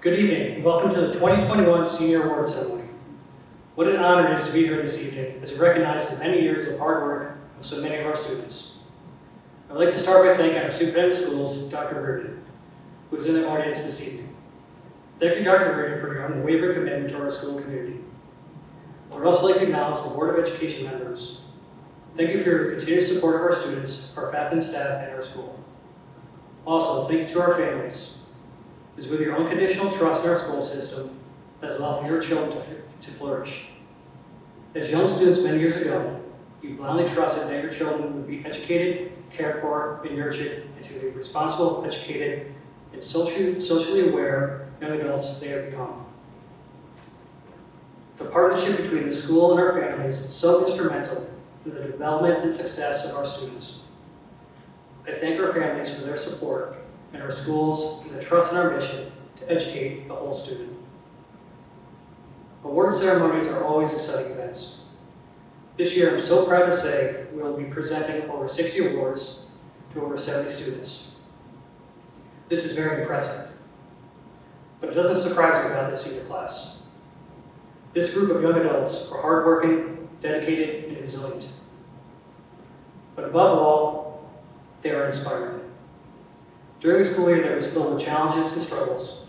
Good evening, and welcome to the 2021 Senior Award Ceremony. What an honor it is to be here this evening as we recognize the many years of hard work of so many of our students. I'd like to start by thanking our superintendent of schools, Dr. Reardon, who is in the audience this evening. Thank you, Dr. Reardon, for your unwavering commitment to our school community. I would also like to acknowledge the Board of Education members. Thank you for your continued support of our students, our faculty and staff, and our school. Also, thank you to our families. It is with your unconditional trust in our school system that has allowed for your children to flourish. As young students many years ago, you blindly trusted that your children would be educated, cared for, and nurtured into the responsible, educated, and socially aware young adults they have become. The partnership between the school and our families is so instrumental in the development and success of our students. I thank our families for their support and our schools and the trust in our mission to educate the whole student. Award ceremonies are always exciting events. This year, I'm so proud to say we will be presenting over 60 awards to over 70 students. This is very impressive, but it doesn't surprise me about this senior class. This group of young adults are hardworking, dedicated, and resilient. But above all, they are inspiring. During the school year that was filled with challenges and struggles,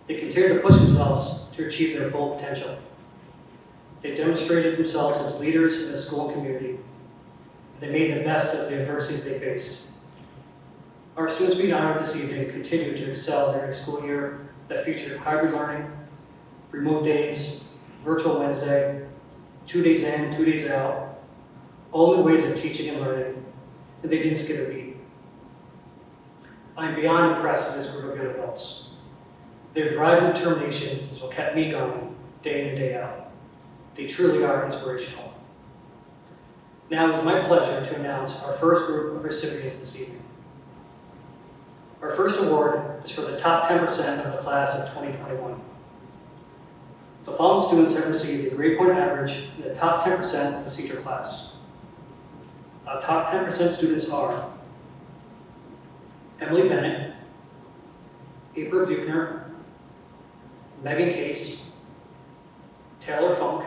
they continued to push themselves to achieve their full potential. They demonstrated themselves as leaders in the school and community. They made the best of the adversities they faced. Our students being honored this evening continue to excel during a school year that featured hybrid learning, remote days, virtual Wednesday, 2 days in, 2 days out, all new ways of teaching and learning, and they didn't skip a beat. I am beyond impressed with this group of young adults. Their drive and determination is what kept me going day in and day out. They truly are inspirational. Now it is my pleasure to announce our first group of recipients this evening. Our first award is for the top 10% of the class of 2021. The following students have received a grade point average in the top 10% of the senior class. Our top 10% students are Emily Bennett, April Buchner, Megan Case, Taylor Funk,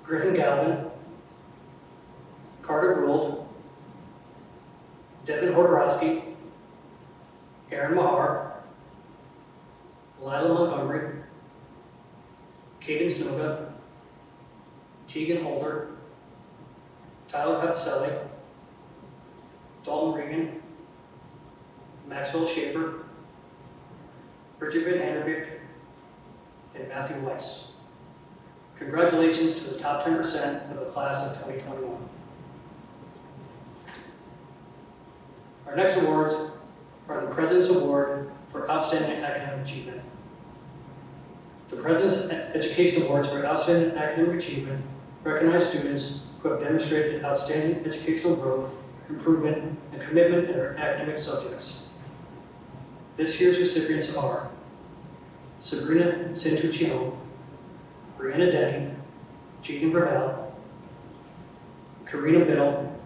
Griffin Galvin, Carter Gould, Devin Hodorowski, Aaron Mahar, Lila Montgomery, Caden Snoga, Tegan Holder, Tyler Pepicelli, Dalton Regan, Maxwell Schaefer, Bridget Van Anderbeek, and Matthew Weiss. Congratulations to the top 10% of the class of 2021. Our next awards are the President's Award for Outstanding Academic Achievement. The President's Education Awards for Outstanding Academic Achievement recognize students who have demonstrated outstanding educational growth, improvement, and commitment in their academic subjects. This year's recipients are Sabrina Santuccione, Brianna Denny, Jaden Gravel, Karina Biddle,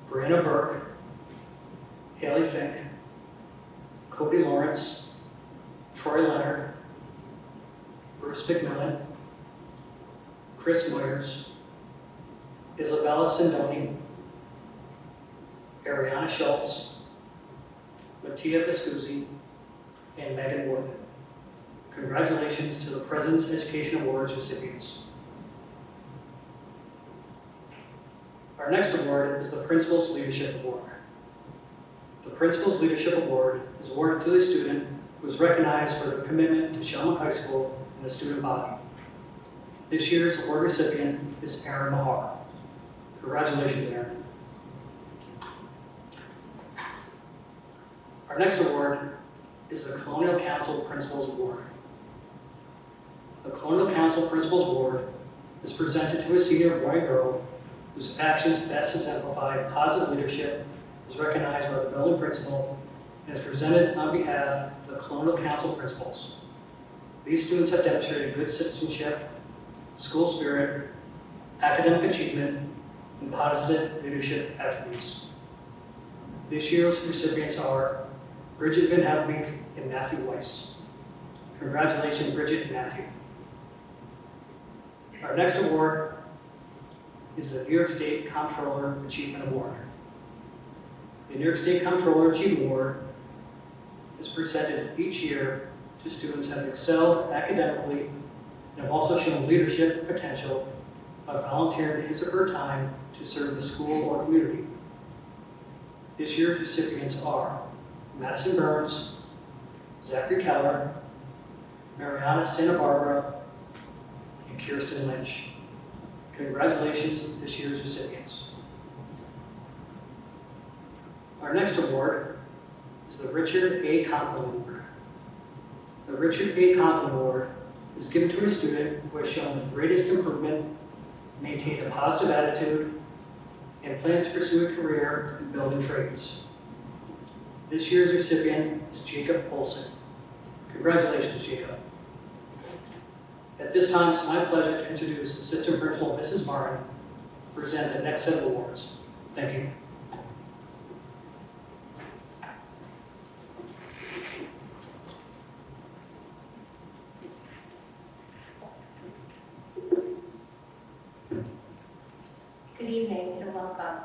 Brianna Burke, Haley Fink, Cody Lawrence, Troy Leonard, Bruce McMillan, Chris Moyers, Isabella Sindoni, Ariana Schultz, Mattia Viscuzzi, and Megan Wharton. Congratulations to the President's Education Awards recipients. Our next award is the Principal's Leadership Award. The Principal's Leadership Award is awarded to a student who is recognized for their commitment to Shelman High School and the student body. This year's award recipient is Aaron Mahar. Congratulations, Aaron. Our next award is the Colonial Council Principals Award. The Colonial Council Principals Award is presented to a senior boy and girl whose actions best exemplify positive leadership, is recognized by the building principal, and is presented on behalf of the Colonial Council Principals. These students have demonstrated good citizenship, school spirit, academic achievement, and positive leadership attributes. This year's recipients are Bridget Van Haverbeek and Matthew Weiss. Congratulations, Bridget and Matthew. Our next award is the New York State Comptroller Achievement Award. The New York State Comptroller Achievement Award is presented each year to students who have excelled academically and have also shown leadership potential by volunteering his or her time to serve the school or community. This year's recipients are Madison Burns, Zachary Keller, Mariana Santa Barbara, and Kirsten Lynch. Congratulations to this year's recipients. Our next award is the Richard A. Conklin Award. The Richard A. Conklin Award is given to a student who has shown the greatest improvement, maintained a positive attitude, and plans to pursue a career in building trades. This year's recipient is Jacob Olson. Congratulations, Jacob. At this time, it's my pleasure to introduce Assistant Principal Mrs. Martin to present the next set of awards. Thank you. Good evening and welcome.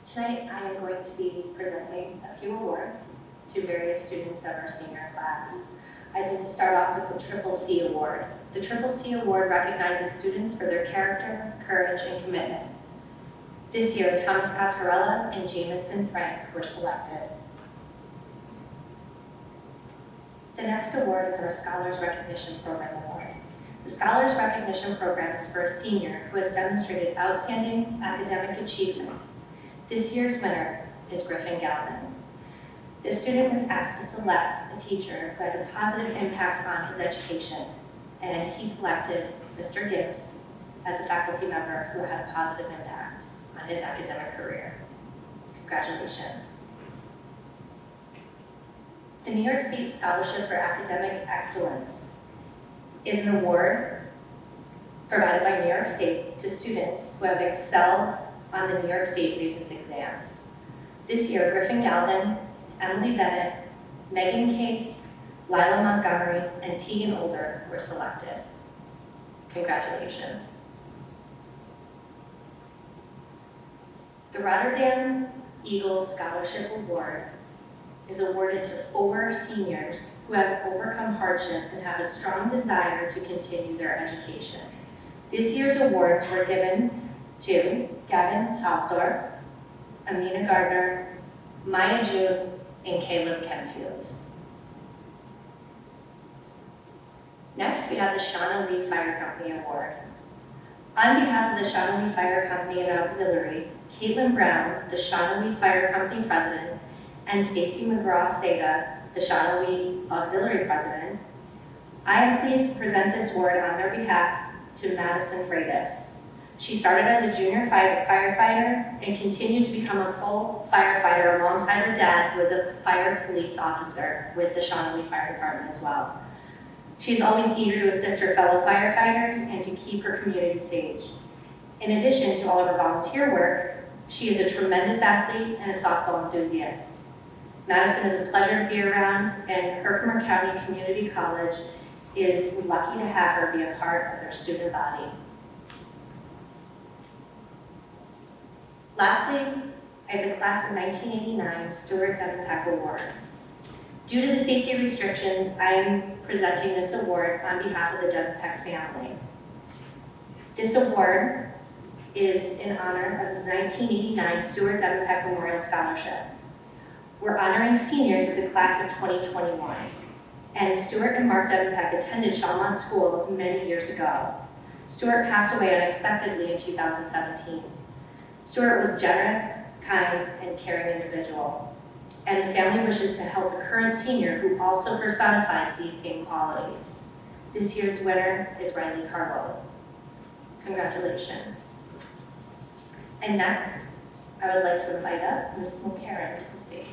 Tonight I am going to be presenting a few awards to various students of our senior class. I'd like to start off with the Triple C Award. The Triple C Award recognizes students for their character, courage, and commitment. This year, Thomas Pascarella and Jamison Frank were selected. The next award is our Scholars Recognition Program Award. The Scholars Recognition Program is for a senior who has demonstrated outstanding academic achievement. This year's winner is Griffin Galvin. This student was asked to select a teacher who had a positive impact on his education, and he selected Mr. Gibbs as a faculty member who had a positive impact on his academic career. Congratulations. The New York State Scholarship for Academic Excellence is an award provided by New York State to students who have excelled on the New York State Regents exams. This year, Griffin Galvin, Emily Bennett, Megan Case, Lila Montgomery, and Tegan Older were selected. Congratulations. The Rotterdam Eagles Scholarship Award is awarded to 4 seniors who have overcome hardship and have a strong desire to continue their education. This year's awards were given to Gavin Halsdorf, Amina Gardner, Maya June, and Caleb Kenfield. Next, we have the Shawnee Fire Company Award. On behalf of the Shawnee Fire Company and Auxiliary, Caitlin Brown, the Shawnee Fire Company President, and Stacy McGraw-Seda, the Shawnee Auxiliary President, I am pleased to present this award on their behalf to Madison Freitas. She started as a junior firefighter and continued to become a full firefighter alongside her dad, who was a fire police officer with the Shawnee Fire Department as well. She is always eager to assist her fellow firefighters and to keep her community safe. In addition to all of her volunteer work, she is a tremendous athlete and a softball enthusiast. Madison is a pleasure to be around, and Herkimer County Community College is lucky to have her be a part of their student body. Lastly, I have the Class of 1989 Stuart Devenpeck Award. Due to the safety restrictions, I am presenting this award on behalf of the Devenpeck family. This award is in honor of the 1989 Stuart Devenpeck Memorial Scholarship. We're honoring seniors of the class of 2021, and Stuart and Mark Devenpeck attended Shawmont Schools many years ago. Stuart passed away unexpectedly in 2017. Stuart was generous, kind, and caring individual, and the family wishes to help a current senior who also personifies these same qualities. This year's winner is Riley Carlo. Congratulations. And next, I would like to invite up Ms. Mulcairn to the stage.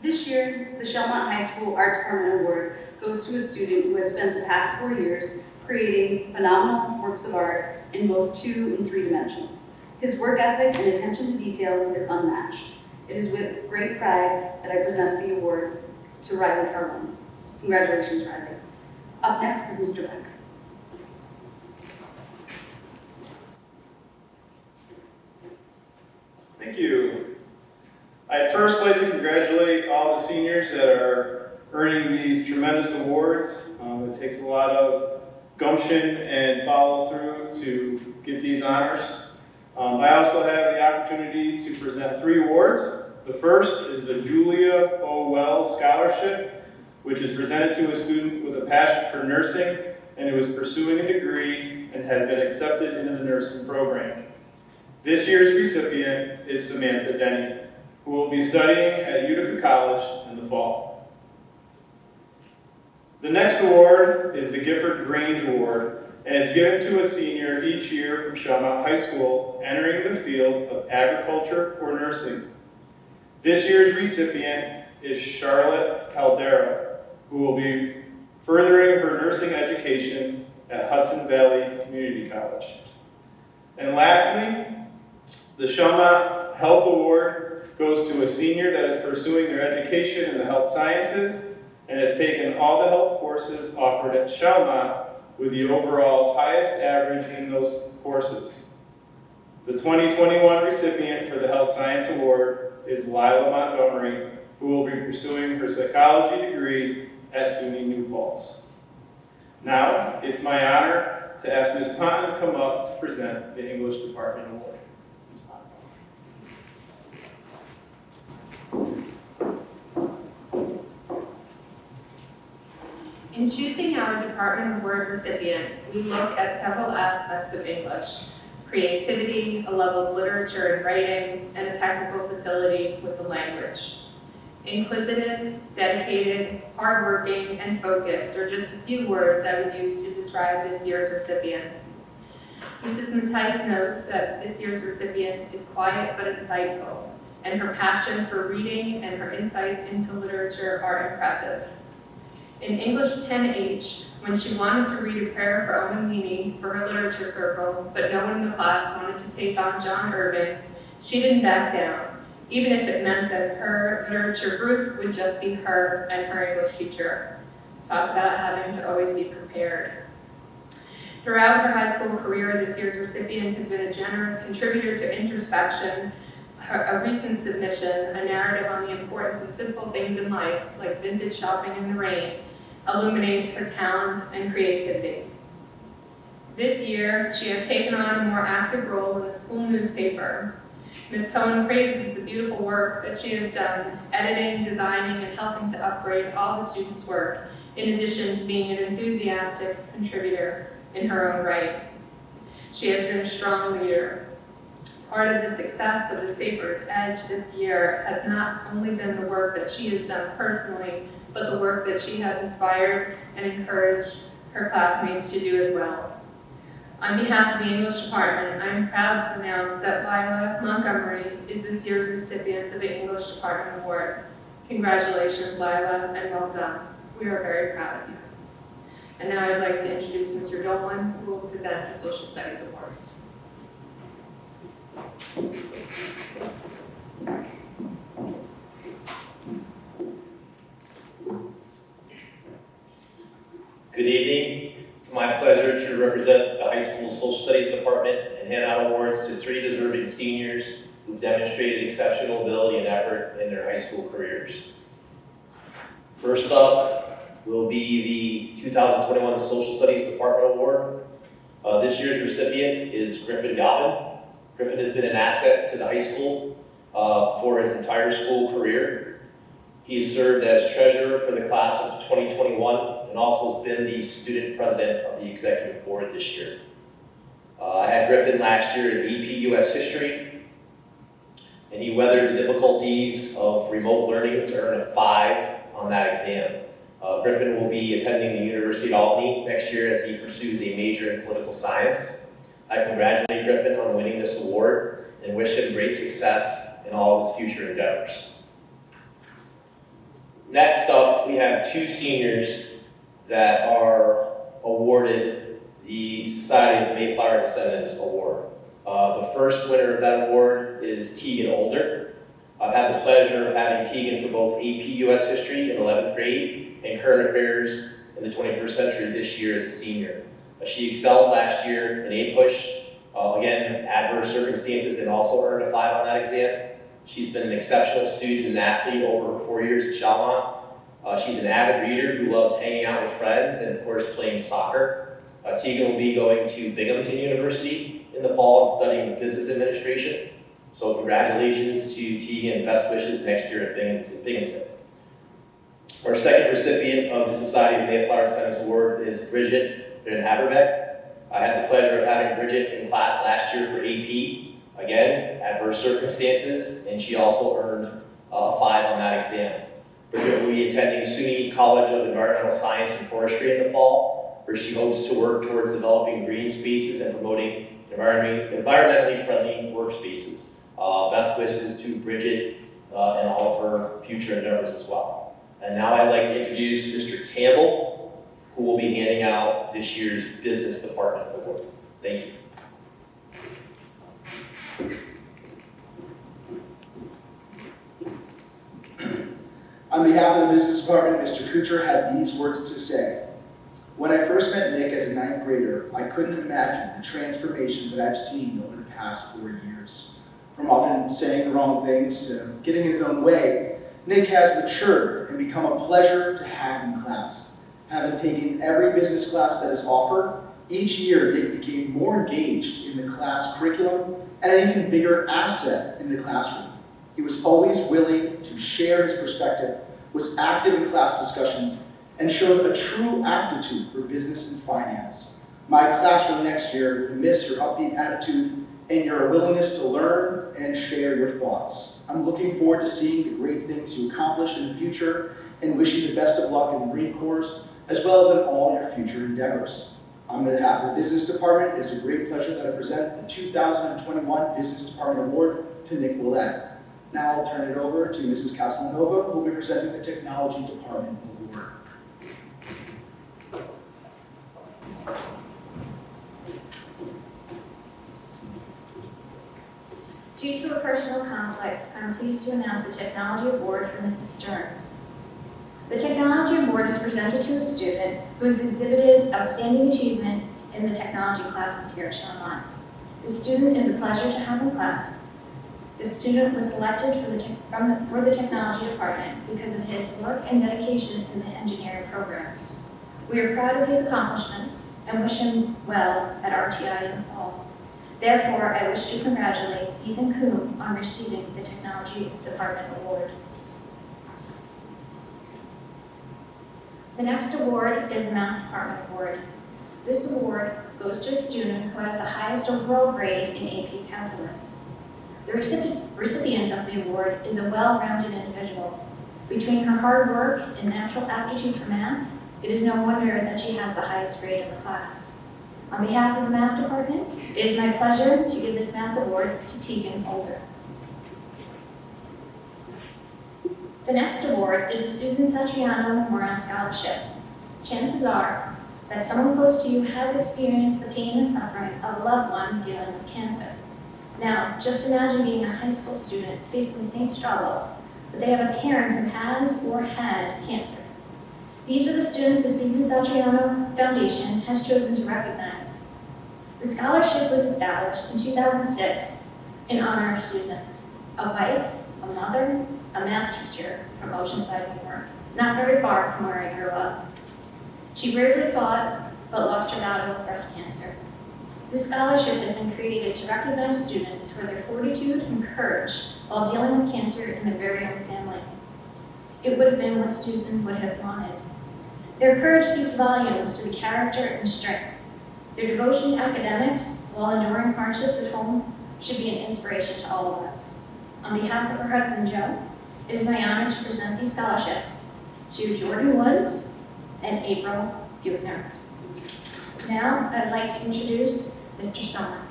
This year, the Shawmont High School Art Department Award goes to a student who has spent the past 4 years creating phenomenal works of art in both 2 and 3 dimensions. His work ethic and attention to detail is unmatched. It is with great pride that I present the award to Riley Carlin. Congratulations, Riley. Up next is Mr. Beck. Thank you. I'd first like to congratulate all the seniors that are earning these tremendous awards. It takes a lot of gumption and follow through to get these honors. I also have the opportunity to present 3 awards. The first is the Julia O. Wells Scholarship, which is presented to a student with a passion for nursing and who is pursuing a degree and has been accepted into the nursing program. This year's recipient is Samantha Denny, who will be studying at Utica College in the fall. The next award is the Gifford Grange Award, and it's given to a senior each year from Shellmont High School entering the field of agriculture or nursing. This year's recipient is Charlotte Caldera, who will be furthering her nursing education at Hudson Valley Community College. And lastly, the Shellmont Health Award goes to a senior that is pursuing their education in the health sciences and has taken all the health courses offered at Shellmont with the overall highest average in those courses. The 2021 recipient for the Health Science Award is Lila Montgomery, who will be pursuing her psychology degree at SUNY New Paltz. Now, it's my honor to ask Ms. Ponton to come up to present the English Department Award. In choosing our Department Award recipient, we look at several aspects of English: creativity, a love of literature and writing, and a technical facility with the language. Inquisitive, dedicated, hardworking, and focused are just a few words I would use to describe this year's recipient. Mrs. Mattice notes that this year's recipient is quiet but insightful, and her passion for reading and her insights into literature are impressive. In English 10H, when she wanted to read a prayer for Owen Meany for her literature circle, but no one in the class wanted to take on John Irving, she didn't back down, even if it meant that her literature group would just be her and her English teacher. Talk about having to always be prepared. Throughout her high school career, this year's recipient has been a generous contributor to introspection. A recent submission, a narrative on the importance of simple things in life, like vintage shopping in the rain, illuminates her talent and creativity. This year, she has taken on a more active role in the school newspaper. Ms. Cohen praises the beautiful work that she has done, editing, designing, and helping to upgrade all the students' work, in addition to being an enthusiastic contributor in her own right. She has been a strong leader. Part of the success of the Safer's Edge this year has not only been the work that she has done personally, but the work that she has inspired and encouraged her classmates to do as well. On behalf of the English department, I am proud to announce that Lila Montgomery is this year's recipient of the English Department Award. Congratulations, Lila, and well done. We are very proud of you. And now I'd like to introduce Mr. Dolan, who will present the Social Studies Awards. Good evening. It's my pleasure to represent the high school social studies department and hand out awards to 3 deserving seniors who've demonstrated exceptional ability and effort in their high school careers. First up will be the 2021 Social Studies Department Award. This year's recipient is Griffin Galvin. Griffin has been an asset to the high school for his entire school career. He has served as treasurer for the class of 2021 and also has been the student president of the executive board this year. I had Griffin last year in EP US History, and he weathered the difficulties of remote learning to earn a 5 on that exam. Griffin will be attending the University of Albany next year as he pursues a major in political science. I congratulate Griffin on winning this award and wish him great success in all of his future endeavors. Next up, we have 2 seniors that are awarded the Society of Mayflower Descendants Award. The first winner of that award is Tegan Older. I've had the pleasure of having Tegan for both AP US History in 11th grade and Current Affairs in the 21st century this year as a senior. She excelled last year in APUSH, again, adverse circumstances, and also earned a 5 on that exam. She's been an exceptional student and athlete over her 4 years at Chalmont. She's an avid reader who loves hanging out with friends and, of course, playing soccer. Tegan will be going to Binghamton University in the fall and studying business administration. So congratulations to Tegan and best wishes next year at Binghamton. Our second recipient of the Society of Mayflower Descendants Award is Bridget Van Haverbeck. I had the pleasure of having Bridget in class last year for AP. Again, adverse circumstances, and she also earned a 5 on that exam. Bridget will be attending SUNY College of Environmental Science and Forestry in the fall, where she hopes to work towards developing green spaces and promoting environmentally friendly workspaces. Best wishes to Bridget and all of her future endeavors as well. And now I'd like to introduce Mr. Campbell, who will be handing out this year's Business Department Award. Thank you. On behalf of the Business Department, Mr. Kuchar had these words to say. When I first met Nick as a 9th grader, I couldn't imagine the transformation that I've seen over the past 4 years. From often saying the wrong things to getting in his own way, Nick has matured and become a pleasure to have in class. Having taken every business class that is offered, each year Nick became more engaged in the class curriculum and an even bigger asset in the classroom. He was always willing to share his perspective, was active in class discussions, and showed a true aptitude for business and finance. My classroom next year will miss your upbeat attitude and your willingness to learn and share your thoughts. I'm looking forward to seeing the great things you accomplish in the future and wish you the best of luck in the Marine Corps, as well as in all your future endeavors. On behalf of the Business Department, it's a great pleasure that I present the 2021 Business Department Award to Nick Willett. Now I'll turn it over to Mrs. Castellanova, who will be presenting the Technology Department Award. Due to a personal conflict, I'm pleased to announce the Technology Award for Mrs. Stearns. The Technology Award is presented to a student who has exhibited outstanding achievement in the technology classes here at Chalmont. The student is a pleasure to have in class. The student was selected for the Technology Department because of his work and dedication in the engineering programs. We are proud of his accomplishments and wish him well at RTI in the fall. Therefore, I wish to congratulate Ethan Coombe on receiving the Technology Department Award. The next award is the Math Department Award. This award goes to a student who has the highest overall grade in AP Calculus. The recipient of the award is a well-rounded individual. Between her hard work and natural aptitude for math, it is no wonder that she has the highest grade in the class. On behalf of the Math Department, it is my pleasure to give this Math Award to Tegan Older. The next award is the Susan Satriano Memorial Scholarship. Chances are that someone close to you has experienced the pain and suffering of a loved one dealing with cancer. Now, just imagine being a high school student facing the same struggles, but they have a parent who has or had cancer. These are the students the Susan Satriano Foundation has chosen to recognize. The scholarship was established in 2006 in honor of Susan, a wife, a mother, a math teacher from Oceanside, New York, not very far from where I grew up. She bravely fought, but lost her battle with breast cancer. This scholarship has been created to recognize students for their fortitude and courage while dealing with cancer in their very own family. It would have been what Susan would have wanted. Their courage speaks volumes to the character and strength. Their devotion to academics while enduring hardships at home should be an inspiration to all of us. On behalf of her husband, Joe, it is my honor to present these scholarships to Jordan Woods and April Buchner. Now, I'd like to introduce Mr. Summer.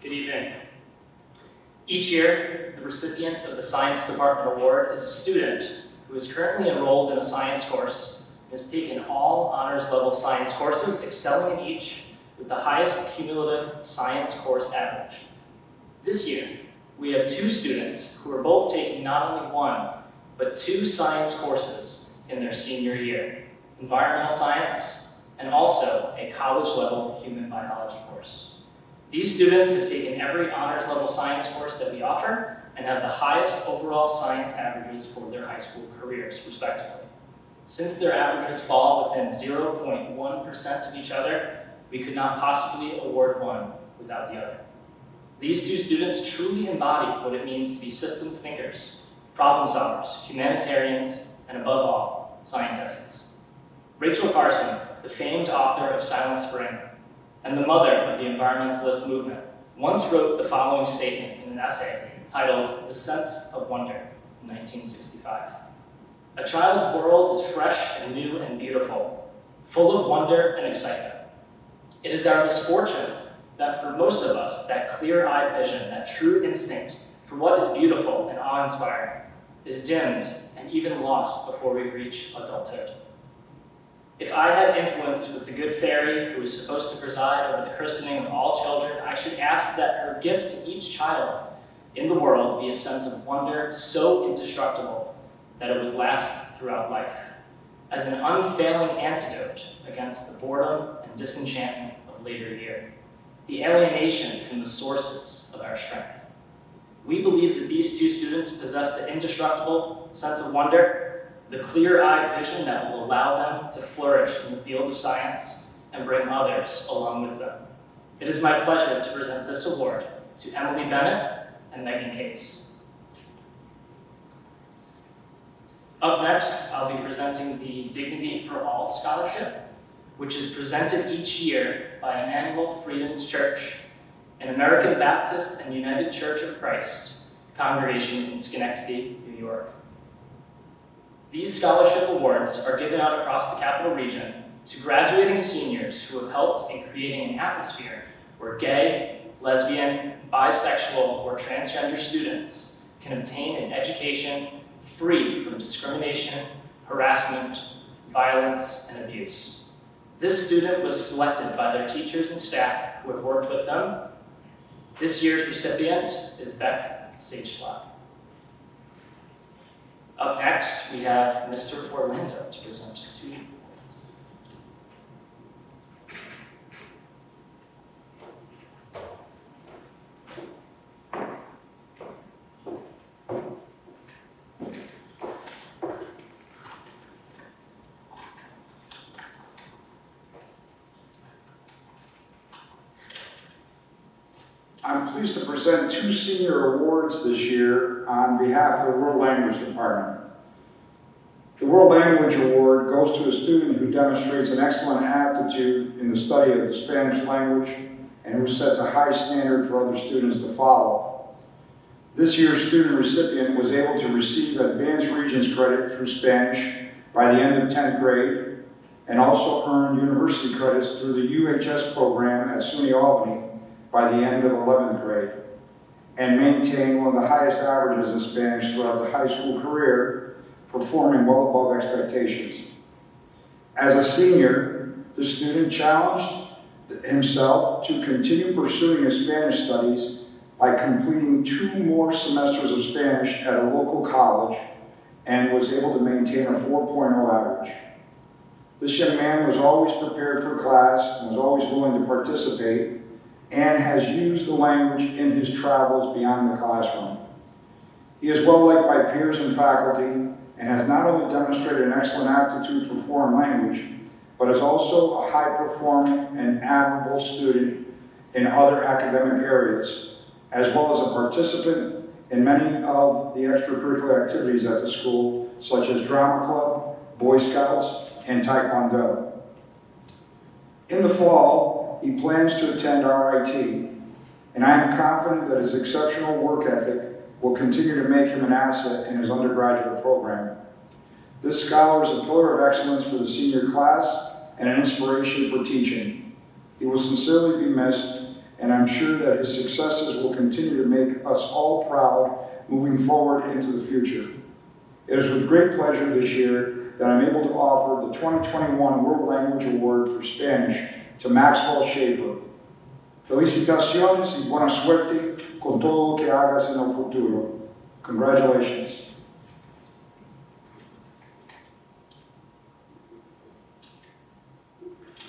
Good evening. Each year, the recipient of the Science Department Award is a student who is currently enrolled in a science course and has taken all honors level science courses, excelling in each with the highest cumulative science course average. This year, we have 2 students who are both taking not only 1, but 2 science courses in their senior year, environmental science and also a college-level human biology course. These students have taken every honors level science course that we offer and have the highest overall science averages for their high school careers, respectively. Since their averages fall within 0.1% of each other, we could not possibly award one without the other. These 2 students truly embody what it means to be systems thinkers, problem solvers, humanitarians, and above all, scientists. Rachel Carson, the famed author of Silent Spring, and the mother of the environmentalist movement, once wrote the following statement in an essay titled The Sense of Wonder in 1965. A child's world is fresh and new and beautiful, full of wonder and excitement. It is our misfortune that for most of us, that clear-eyed vision, that true instinct for what is beautiful and awe-inspiring is dimmed and even lost before we reach adulthood. If I had influence with the good fairy who is supposed to preside over the christening of all children, I should ask that her gift to each child in the world be a sense of wonder so indestructible that it would last throughout life, as an unfailing antidote against the boredom and disenchantment of later year, the alienation from the sources of our strength. We believe that these 2 students possess the indestructible sense of wonder, the clear-eyed vision that will allow them to flourish in the field of science and bring others along with them. It is my pleasure to present this award to Emily Bennett and Megan Case. Up next, I'll be presenting the Dignity for All Scholarship, which is presented each year by Emmanuel Freedom's Church, an American Baptist and United Church of Christ congregation in Schenectady, New York. These scholarship awards are given out across the Capital Region to graduating seniors who have helped in creating an atmosphere where gay, lesbian, bisexual, or transgender students can obtain an education free from discrimination, harassment, violence, and abuse. This student was selected by their teachers and staff who have worked with them. This year's recipient is Beck Sageslot. Up next, we have Mr. Orlando to present to you. I'm pleased to present 2 senior awards this year on behalf of the World Language Department. The World Language Award goes to a student who demonstrates an excellent aptitude in the study of the Spanish language and who sets a high standard for other students to follow. This year's student recipient was able to receive Advanced Regents credit through Spanish by the end of 10th grade and also earn university credits through the UHS program at SUNY Albany by the end of 11th grade, and maintain one of the highest averages in Spanish throughout the high school career, performing well above expectations. As a senior, the student challenged himself to continue pursuing his Spanish studies by completing 2 more semesters of Spanish at a local college and was able to maintain a 4.0 average. This young man was always prepared for class and was always willing to participate, and has used the language in his travels beyond the classroom. He is well liked by peers and faculty, and has not only demonstrated an excellent aptitude for foreign language, but is also a high-performing and admirable student in other academic areas, as well as a participant in many of the extracurricular activities at the school, such as drama club, Boy Scouts, and Taekwondo. In the fall, he plans to attend RIT, and I am confident that his exceptional work ethic will continue to make him an asset in his undergraduate program. This scholar is a pillar of excellence for the senior class and an inspiration for teaching. He will sincerely be missed, and I'm sure that his successes will continue to make us all proud moving forward into the future. It is with great pleasure this year that I'm able to offer the 2021 World Language Award for Spanish to Maxwell Schaefer. Felicitaciones y buena suerte con todo lo que hagas en el futuro. Congratulations.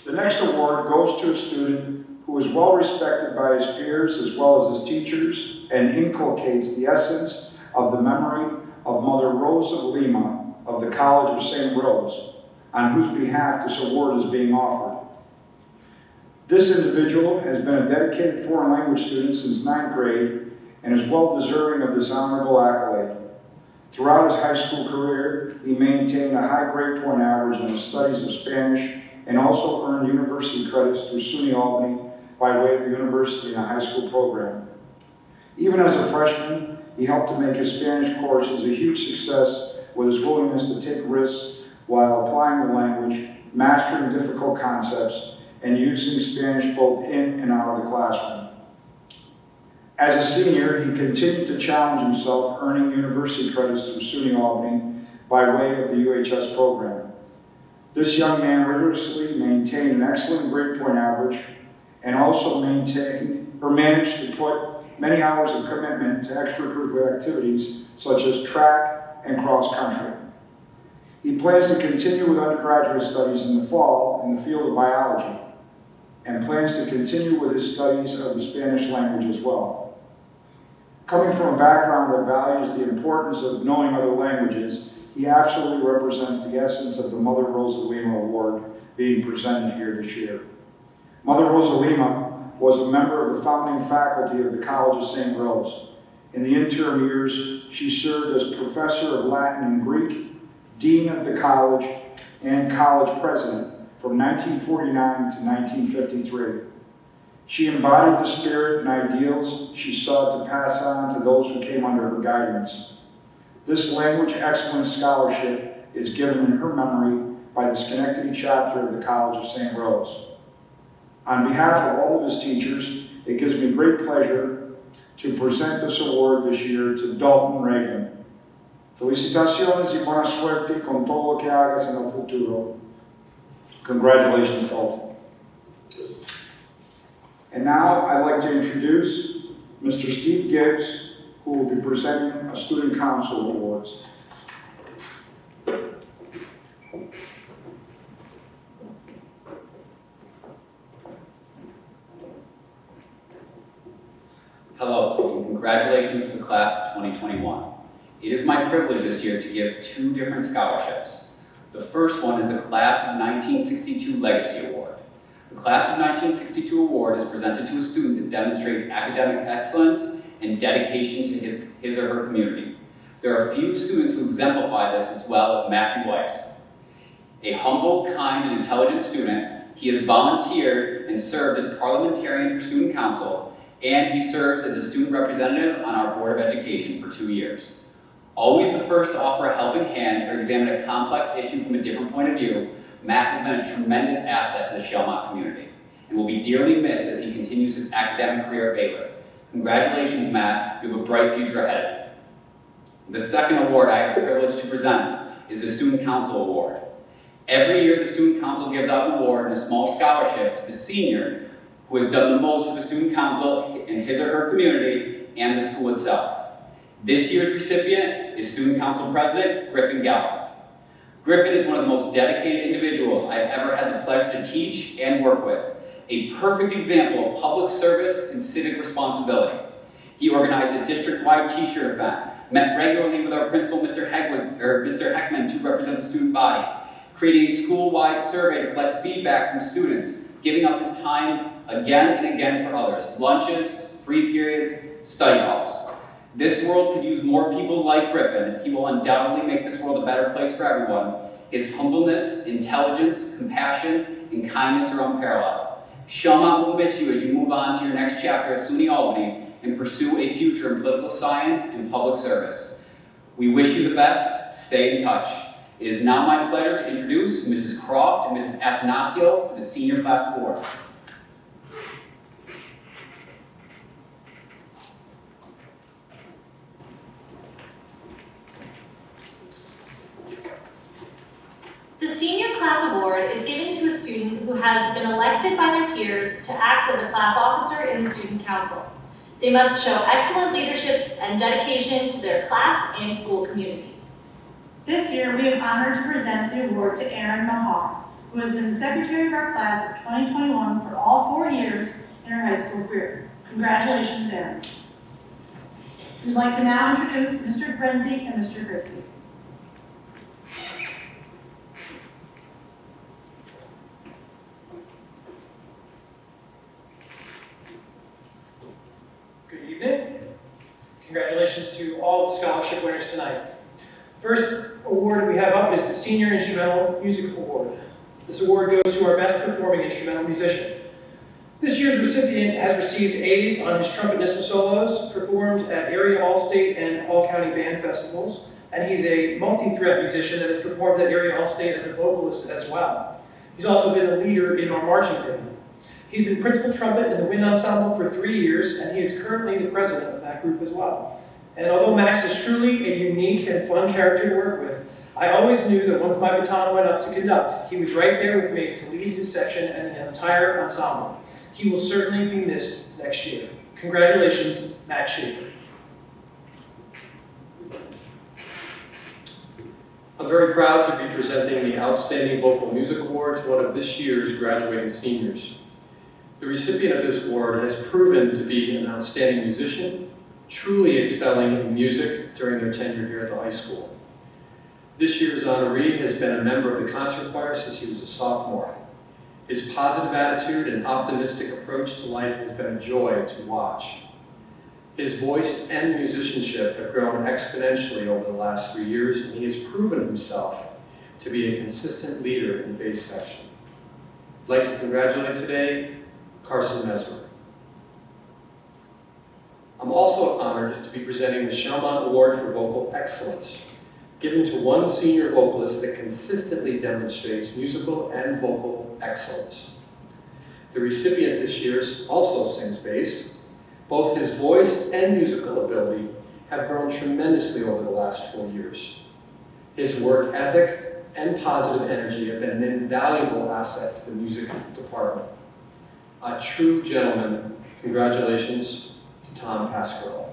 The next award goes to a student who is well respected by his peers as well as his teachers and inculcates the essence of the memory of Mother Rose of Lima of the College of St. Rose, on whose behalf this award is being offered. This individual has been a dedicated foreign language student since 9th grade and is well deserving of this honorable accolade. Throughout his high school career, he maintained a high grade point average in the studies of Spanish and also earned university credits through SUNY Albany by way of the university and a high school program. Even as a freshman, he helped to make his Spanish courses a huge success with his willingness to take risks while applying the language, mastering difficult concepts, and using Spanish both in and out of the classroom. As a senior, he continued to challenge himself, earning university credits through SUNY Albany by way of the UHS program. This young man rigorously maintained an excellent grade point average and also managed to put many hours of commitment to extracurricular activities such as track and cross country. He plans to continue with undergraduate studies in the fall in the field of biology and plans to continue with his studies of the Spanish language as well. Coming from a background that values the importance of knowing other languages, he absolutely represents the essence of the Mother Rosa Lima Award being presented here this year. Mother Rosa Lima was a member of the founding faculty of the College of St. Rose. In the interim years, she served as professor of Latin and Greek, dean of the college, and college president from 1949 to 1953. She embodied the spirit and ideals she sought to pass on to those who came under her guidance. This Language Excellence Scholarship is given in her memory by the Schenectady chapter of the College of St. Rose. On behalf of all of his teachers, it gives me great pleasure to present this award this year to Dalton Reagan. Felicitaciones y buena suerte con todo lo que hagas en el futuro. Congratulations, Dalton. And now I'd like to introduce Mr. Steve Gibbs, who will be presenting a Student Council Awards. Hello, and congratulations to the class of 2021. It is my privilege this year to give two different scholarships. The first one is the Class of 1962 Legacy Award. The Class of 1962 Award is presented to a student that demonstrates academic excellence and dedication to his or her community. There are a few students who exemplify this as well as Matthew Weiss. A humble, kind, and intelligent student, he has volunteered and served as parliamentarian for Student Council, and he serves as a student representative on our Board of Education for 2 years. Always the first to offer a helping hand or examine a complex issue from a different point of view, Matt has been a tremendous asset to the Shellmont community and will be dearly missed as he continues his academic career at Baylor. Congratulations, Matt. You have a bright future ahead of you. The second award I have the privilege to present is the Student Council Award. Every year, the Student Council gives out an award and a small scholarship to the senior who has done the most for the Student Council in his or her community and the school itself. This year's recipient is Student Council President Griffin Gallup. Griffin is one of the most dedicated individuals I have ever had the pleasure to teach and work with. A perfect example of public service and civic responsibility. He organized a district-wide t-shirt event, met regularly with our principal, Mr. Heckman, to represent the student body, creating a school-wide survey to collect feedback from students, giving up his time again and again for others, lunches, free periods, study halls. This world could use more people like Griffin. He will undoubtedly make this world a better place for everyone. His humbleness, intelligence, compassion, and kindness are unparalleled. Shellmont will miss you as you move on to your next chapter at SUNY Albany and pursue a future in political science and public service. We wish you the best. Stay in touch. It is now my pleasure to introduce Mrs. Croft and Mrs. Atanasio for the Senior Class Award. Award is given to a student who has been elected by their peers to act as a class officer in the student council. They must show excellent leadership and dedication to their class and school community. This year, we have honored to present the award to Erin Mahar, who has been the secretary of our class of 2021 for all 4 years in her high school career. Congratulations, Erin. We'd like to now introduce Mr. Grenzy and Mr. Christie. Good evening. Congratulations to all of the scholarship winners tonight. First award we have up is the Senior Instrumental Music Award. This award goes to our best performing instrumental musician. This year's recipient has received A's on his trumpet disco solos, performed at area All-State and All-County band festivals, and he's a multi-threat musician that has performed at area All-State as a vocalist as well. He's also been a leader in our marching band. He's been principal trumpet in the wind ensemble for 3 years, and he is currently the president of that group as well. And although Max is truly a unique and fun character to work with, I always knew that once my baton went up to conduct, he was right there with me to lead his section and the entire ensemble. He will certainly be missed next year. Congratulations, Matt Schaefer. I'm very proud to be presenting the Outstanding Vocal Music Award to one of this year's graduating seniors. The recipient of this award has proven to be an outstanding musician, truly excelling in music during their tenure here at the high school. This year's honoree has been a member of the concert choir since he was a sophomore. His positive attitude and optimistic approach to life has been a joy to watch. His voice and musicianship have grown exponentially over the last 3 years, and he has proven himself to be a consistent leader in the bass section. I'd like to congratulate today Carson Mesmer. I'm also honored to be presenting the Chalmont Award for Vocal Excellence, given to one senior vocalist that consistently demonstrates musical and vocal excellence. The recipient this year also sings bass. Both his voice and musical ability have grown tremendously over the last 4 years. His work ethic and positive energy have been an invaluable asset to the music department. A true gentleman. Congratulations to Tom Pasquarello.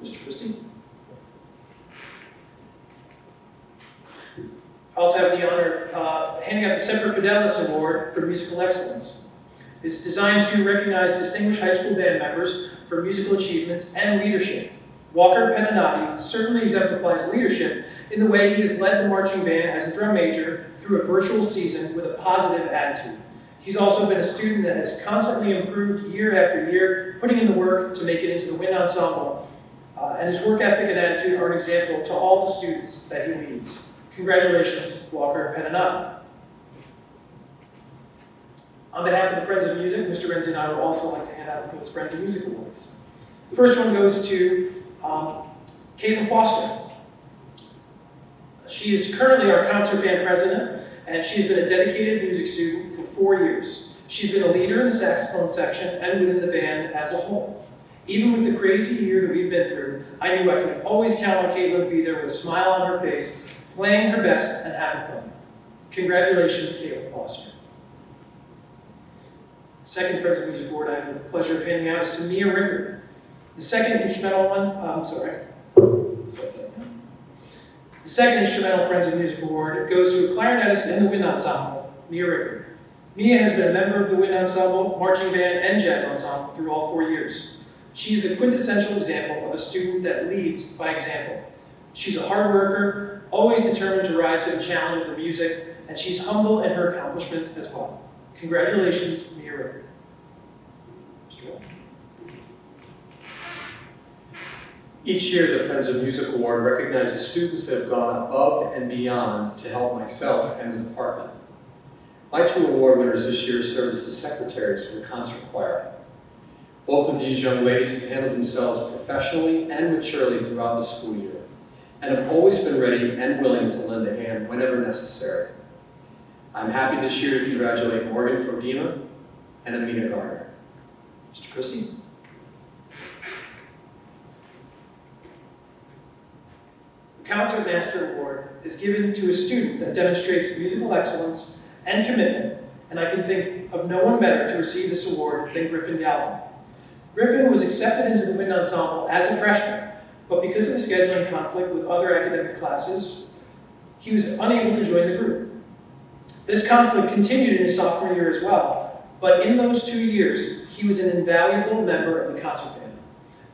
Mr. Christie. I also have the honor of handing out the Semper Fidelis Award for Musical Excellence. It's designed to recognize distinguished high school band members for musical achievements and leadership. Walker Pedinati certainly exemplifies leadership in the way he has led the marching band as a drum major through a virtual season with a positive attitude. He's also been a student that has constantly improved year after year, putting in the work to make it into the wind ensemble. And his work ethic and attitude are an example to all the students that he leads. Congratulations, Walker Pedinati. On behalf of the Friends of Music, Mr. Renzi and I would also like to hand out those Friends of Music Awards. The first one goes to Caitlin Foster. She is currently our concert band president, and she's been a dedicated music student for 4 years. She's been a leader in the saxophone section and within the band as a whole. Even with the crazy year that we've been through, I knew I could always count on Caitlin to be there with a smile on her face, playing her best and having fun. Congratulations, Caitlin Foster. The second Friends of Music Award I have the pleasure of handing out is to Mia Rickard. The second instrumental Friends of Music Award goes to a clarinetist in the wind ensemble, Mia Rickard. Mia has been a member of the wind ensemble, marching band, and jazz ensemble through all 4 years. She's the quintessential example of a student that leads by example. She's a hard worker, always determined to rise to the challenge of the music, and she's humble in her accomplishments as well. Congratulations, Mia Rickard. Mr. Wolf. Each year, the Friends of Music Award recognizes students that have gone above and beyond to help myself and the department. My 2 award winners this year serve as the secretaries for the concert choir. Both of these young ladies have handled themselves professionally and maturely throughout the school year, and have always been ready and willing to lend a hand whenever necessary. I'm happy this year to congratulate Morgan Frodema and Amina Gardner. Mr. Christie. The Concert Master Award is given to a student that demonstrates musical excellence and commitment, and I can think of no one better to receive this award than Griffin Galvin. Griffin was accepted into the wind ensemble as a freshman, but because of a scheduling conflict with other academic classes, he was unable to join the group. This conflict continued in his sophomore year as well, but in those 2 years, he was an invaluable member of the concert band.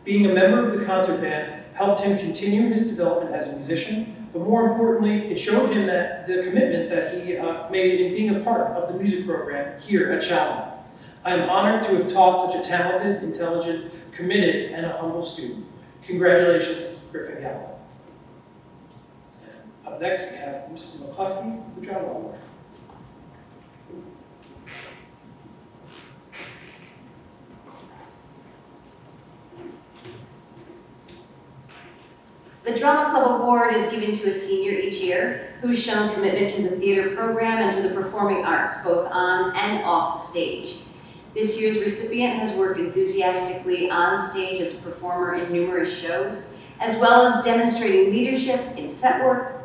Being a member of the concert band helped him continue his development as a musician, but more importantly, it showed him that the commitment that he made in being a part of the music program here at Shalimar. I am honored to have taught such a talented, intelligent, committed, and a humble student. Congratulations, Griffin Galvin. Up next, we have Mrs. McCluskey with the Drama Award. The Drama Club Award is given to a senior each year who has shown commitment to the theater program and to the performing arts, both on and off the stage. This year's recipient has worked enthusiastically on stage as a performer in numerous shows, as well as demonstrating leadership in set work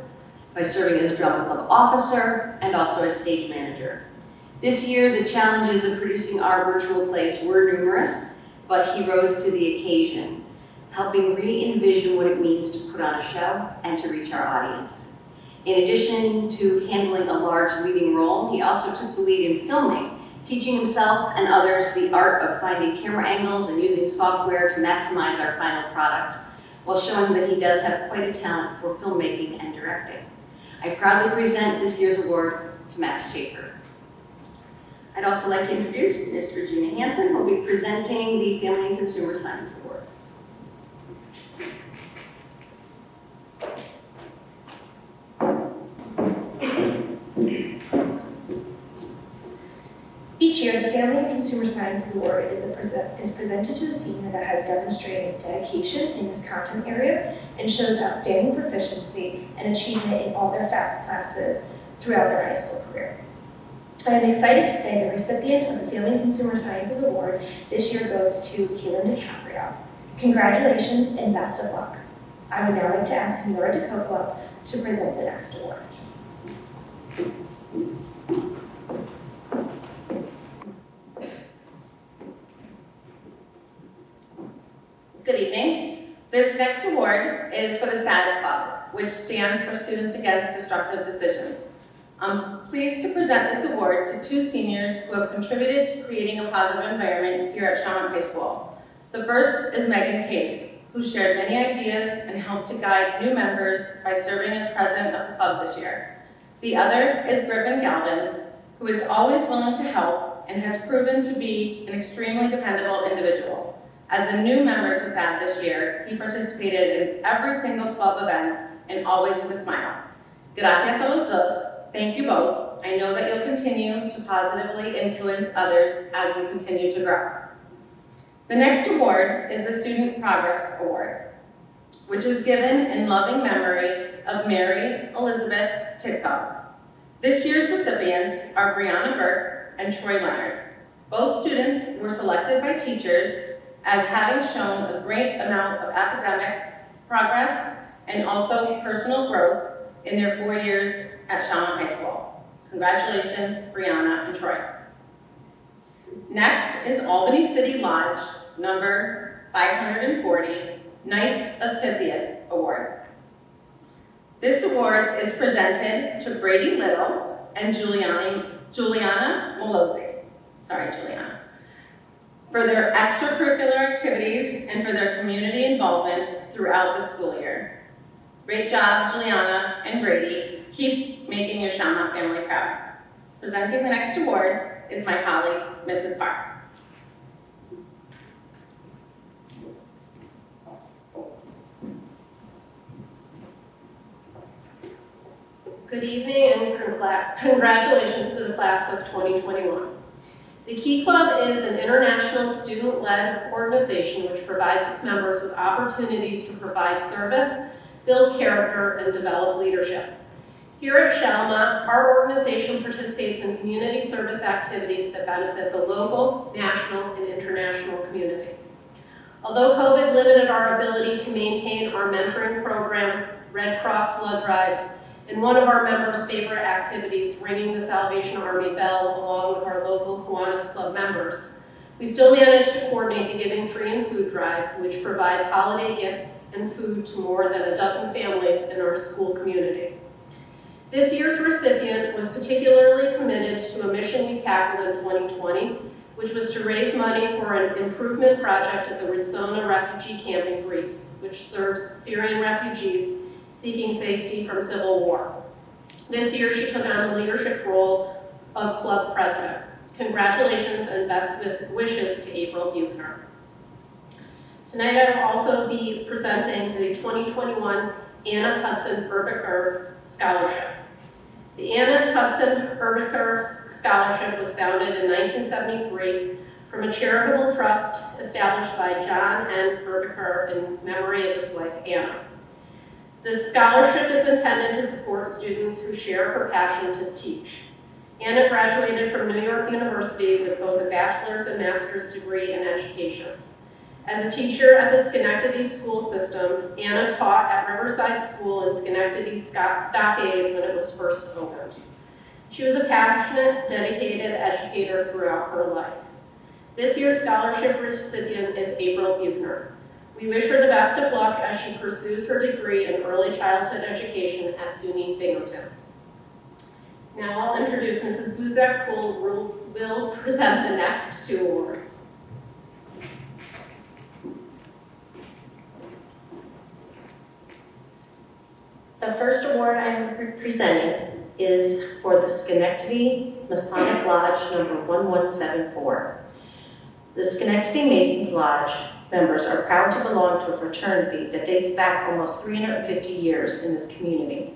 by serving as a drama club officer and also as stage manager. This year, the challenges of producing our virtual plays were numerous, but he rose to the occasion, helping re-envision what it means to put on a show and to reach our audience. In addition to handling a large leading role, he also took the lead in filming, teaching himself and others the art of finding camera angles and using software to maximize our final product, while showing that he does have quite a talent for filmmaking and directing. I proudly present this year's award to Max Schaefer. I'd also like to introduce Ms. Regina Hansen, who will be presenting the Family and Consumer Science Award. Each year, the Family and Consumer Sciences Award is presented to a senior that has demonstrated dedication in this content area and shows outstanding proficiency and achievement in all their FACS classes throughout their high school career. I am excited to say the recipient of the Family and Consumer Sciences Award this year goes to Keelan DiCaprio. Congratulations and best of luck. I would now like to ask Nora DeCocoa to present the next award. Good evening. This next award is for the SAD Club, which stands for Students Against Destructive Decisions. I'm pleased to present this award to 2 seniors who have contributed to creating a positive environment here at Shalimar High School. The first is Megan Case, who shared many ideas and helped to guide new members by serving as president of the club this year. The other is Griffin Galvin, who is always willing to help and has proven to be an extremely dependable individual. As a new member to SAD this year, he participated in every single club event and always with a smile. Gracias a los dos. Thank you both. I know that you'll continue to positively influence others as you continue to grow. The next award is the Student Progress Award, which is given in loving memory of Mary Elizabeth Titko. This year's recipients are Brianna Burke and Troy Leonard. Both students were selected by teachers as having shown a great amount of academic progress and also personal growth in their 4 years at Shalimar High School. Congratulations, Brianna and Troy. Next is Albany City Lodge, number 540, Knights of Pythias Award. This award is presented to Brady Little and Juliana Molozzi. Sorry, Juliana. For their extracurricular activities and for their community involvement throughout the school year. Great job, Juliana and Brady. Keep making your Shalimar family proud. Presenting the next award is my colleague, Mrs. Park. Good evening and congratulations to the class of 2021. The Key Club is an international student-led organization which provides its members with opportunities to provide service, build character, and develop leadership. Here at Shalimar, our organization participates in community service activities that benefit the local, national, and international community. Although COVID limited our ability to maintain our mentoring program, Red Cross blood drives, and one of our members' favorite activities, ringing the Salvation Army bell along with our local Kiwanis Club members, we still managed to coordinate the Giving Tree and Food Drive, which provides holiday gifts and food to more than a dozen families in our school community. This year's recipient was particularly committed to a mission we tackled in 2020, which was to raise money for an improvement project at the Ritsona refugee camp in Greece, which serves Syrian refugees seeking safety from civil war. This year, she took on the leadership role of club president. Congratulations and best wishes to April Buchner. Tonight, I will also be presenting the 2021 Anna Hudson Herbiker Scholarship. The Anna Hudson Herbiker Scholarship was founded in 1973 from a charitable trust established by John N. Herbiker in memory of his wife, Anna. This scholarship is intended to support students who share her passion to teach. Anna graduated from New York University with both a bachelor's and master's degree in education. As a teacher at the Schenectady school system, Anna taught at Riverside School in Schenectady Stockade when it was first opened. She was a passionate, dedicated educator throughout her life. This year's scholarship recipient is April Buchner. We wish her the best of luck as she pursues her degree in early childhood education at SUNY Binghamton. Now I'll introduce Mrs. Buzek, who will present the next two awards. The first award I am presenting is for the Schenectady Masonic Lodge number 1174. The Schenectady Masons Lodge members are proud to belong to a fraternity that dates back almost 350 years in this community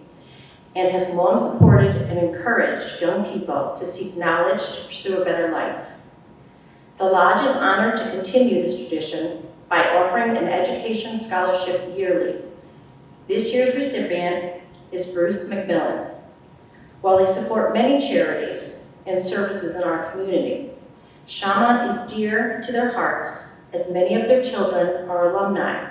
and has long supported and encouraged young people to seek knowledge to pursue a better life. The Lodge is honored to continue this tradition by offering an education scholarship yearly. This year's recipient is Bruce McMillan. While they support many charities and services in our community, Shaman is dear to their hearts as many of their children are alumni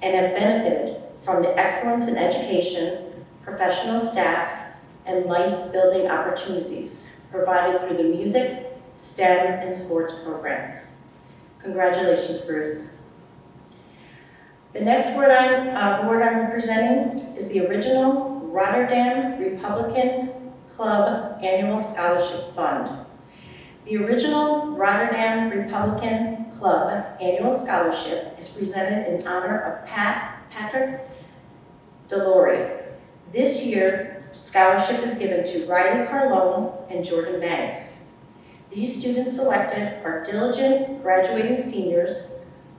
and have benefited from the excellence in education, professional staff, and life-building opportunities provided through the music, STEM, and sports programs. Congratulations, Bruce. The next award I'm presenting is the original Rotterdam Republican Club Annual Scholarship Fund. The original Rotterdam Republican Club Annual Scholarship is presented in honor of Patrick Delory. This year, scholarship is given to Riley Carlone and Jordan Banks. These students selected are diligent graduating seniors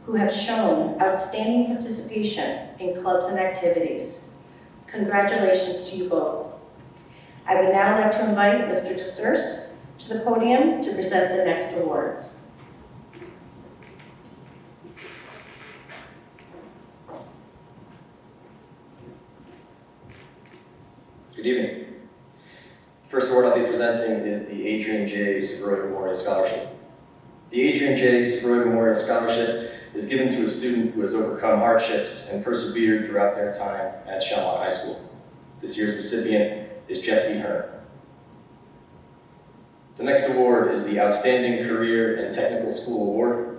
who have shown outstanding participation in clubs and activities. Congratulations to you both. I would now like to invite Mr. DeSurce to the podium to present the next awards. Good evening. The first award I'll be presenting is the Adrian J. Soroy Memorial Scholarship. The Adrian J. Soroy Memorial Scholarship is given to a student who has overcome hardships and persevered throughout their time at Chalmont High School. This year's recipient is Jesse Hearn. The next award is the Outstanding Career and Technical School Award.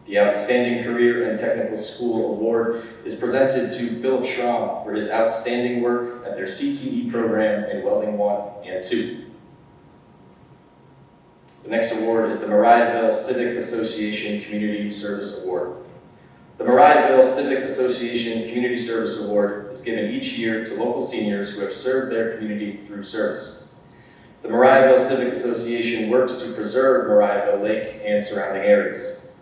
The Outstanding Career and Technical School Award is presented to Philip Schramm for his outstanding work at their CTE program in Welding 1 and 2. The next award is the Mariahville Civic Association Community Service Award. The Mariahville Civic Association Community Service Award is given each year to local seniors who have served their community through service. The Mariahville Civic Association works to preserve Mariahville Lake and surrounding areas.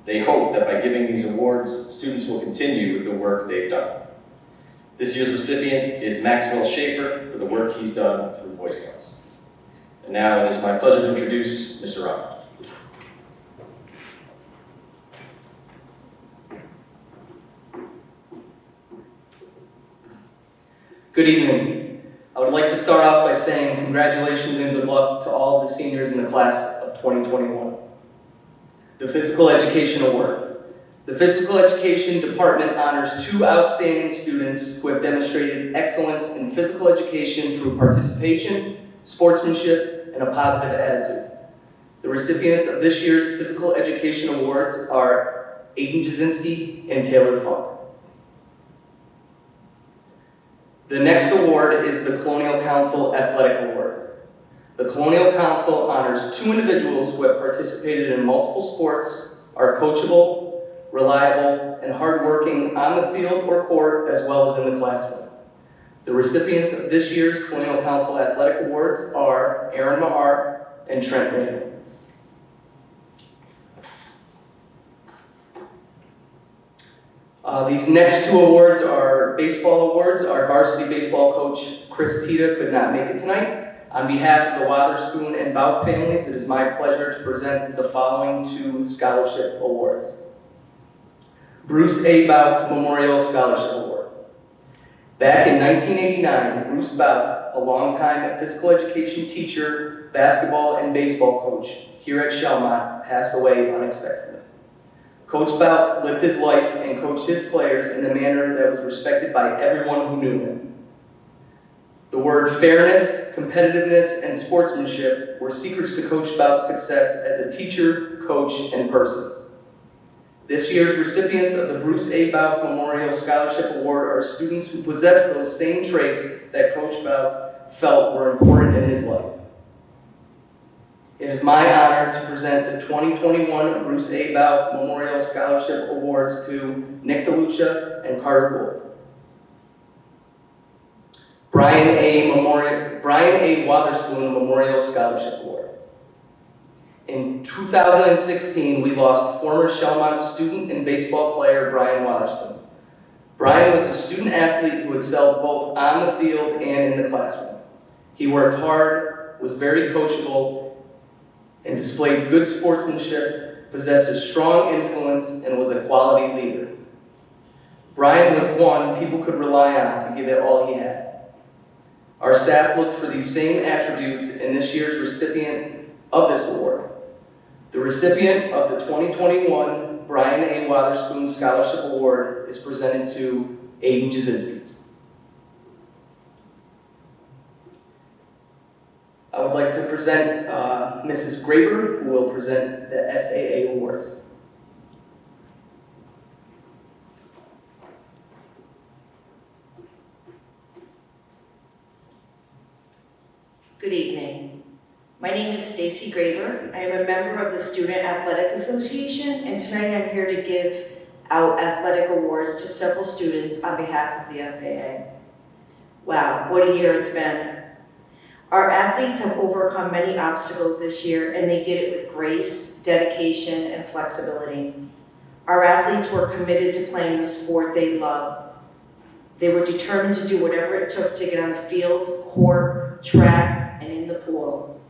They hope that by giving these awards, students will continue with the work they've done. This year's recipient is Maxwell Schaefer for the work he's done through Boy Scouts. And now it is my pleasure to introduce Mr. Robert. Good evening. I would like to start off by saying congratulations and good luck to all of the seniors in the class of 2021. The Physical Education Award. The Physical Education Department honors 2 outstanding students who have demonstrated excellence in physical education through participation, sportsmanship, and a positive attitude. The recipients of this year's Physical Education Awards are Aiden Jasinski and Taylor Funk. The next award is the Colonial Council Athletic Award. The Colonial Council honors 2 individuals who have participated in multiple sports, are coachable, reliable, and hardworking on the field or court as well as in the classroom. The recipients of this year's Colonial Council Athletic Awards are Aaron Mahar and Trent Randall. These next 2 awards are baseball awards. Our varsity baseball coach, Chris Tita, could not make it tonight. On behalf of the Wotherspoon and Bout families, it is my pleasure to present the following 2 scholarship awards. Bruce A. Bout Memorial Scholarship Award. Back in 1989, Bruce Bout, a longtime physical education teacher, basketball and baseball coach here at Shelmont, passed away unexpectedly. Coach Bout lived his life and coached his players in a manner that was respected by everyone who knew him. The word fairness, competitiveness, and sportsmanship were secrets to Coach Bout's success as a teacher, coach, and person. This year's recipients of the Bruce A. Bout Memorial Scholarship Award are students who possess those same traits that Coach Bout felt were important in his life. It is my honor to present the 2021 Bruce A. Bout Memorial Scholarship Awards to Nick DeLucia and Carter Gould. Brian A. Wotherspoon Memorial Scholarship Award. In 2016, we lost former Shelmont student and baseball player Brian Wotherspoon. Brian was a student athlete who excelled both on the field and in the classroom. He worked hard, was very coachable, and displayed good sportsmanship, possessed a strong influence, and was a quality leader. Brian was one people could rely on to give it all he had. Our staff looked for these same attributes in this year's recipient of this award. The recipient of the 2021 Brian A. Wotherspoon Scholarship Award is presented to Aiden Jasinski. I would like to present Mrs. Graber, who will present the SAA Awards. Good evening. My name is Stacy Graber. I am a member of the Student Athletic Association, and tonight I'm here to give out athletic awards to several students on behalf of the SAA. Wow, what a year it's been. Our athletes have overcome many obstacles this year, and they did it with grace, dedication, and flexibility. Our athletes were committed to playing the sport they love. They were determined to do whatever it took to get on the field, court, track, and in the pool.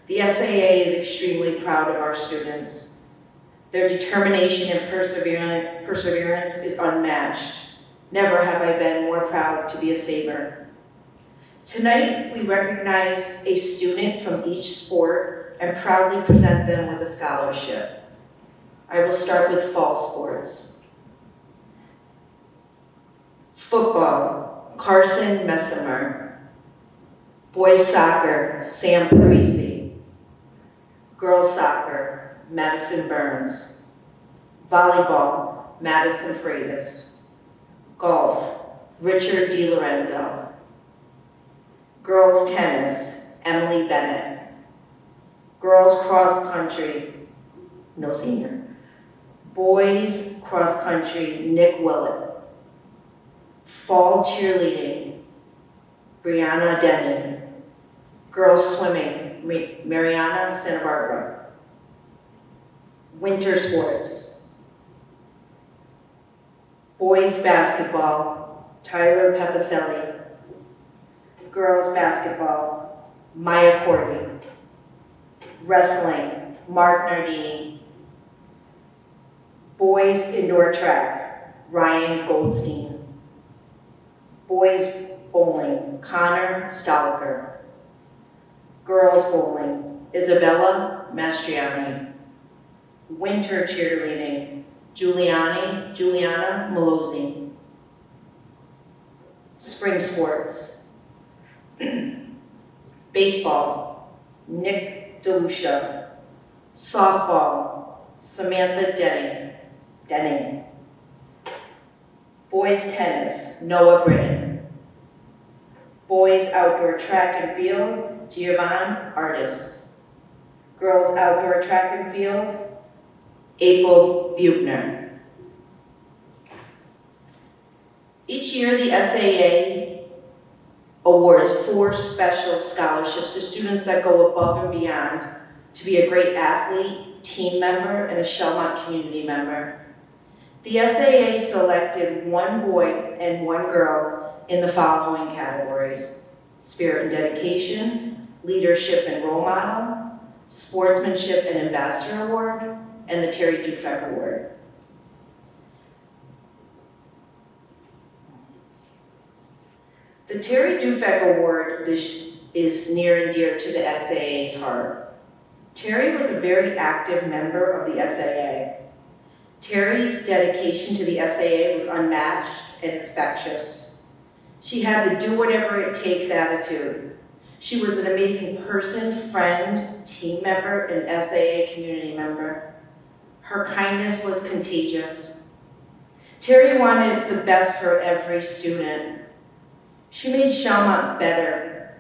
The SAA is extremely proud of our students. Their determination and perseverance is unmatched. Never have I been more proud to be a Sabre. Tonight, we recognize a student from each sport and proudly present them with a scholarship. I will start with fall sports. Football, Carson Messimer. Boys soccer, Sam Parisi. Girls soccer, Madison Burns. Volleyball, Madison Freitas. Golf, Richard DiLorenzo. Girls tennis, Emily Bennett. Girls cross country, no senior. Boys cross country, Nick Willett. Fall cheerleading, Brianna Denny. Girls swimming, Mariana Santa Barbara. Winter sports. Boys basketball, Tyler Pepicelli. Girls basketball, Maya Cordy. Wrestling, Mark Nardini. Boys indoor track, Ryan Goldstein. Boys bowling, Connor Stoliker. Girls bowling, Isabella Mastriani. Winter cheerleading, Juliana Malozzi. Spring sports. Baseball, Nick DeLucia. Softball, Samantha Denning. Boys tennis, Noah Britton. Boys outdoor track and field, Giovanni Artis. Girls outdoor track and field, April Buchner. Each year, the SAA awards 4 special scholarships to students that go above and beyond to be a great athlete, team member, and a Shellmont community member. The SAA selected 1 boy and 1 girl in the following categories: spirit and dedication, leadership and role model, sportsmanship and ambassador award, and the Terry Dufek Award. The Terry Dufek Award is near and dear to the SAA's heart. Terry was a very active member of the SAA. Terry's dedication to the SAA was unmatched and infectious. She had the do-whatever-it-takes attitude. She was an amazing person, friend, team member, and SAA community member. Her kindness was contagious. Terry wanted the best for every student. She made Shellmont better.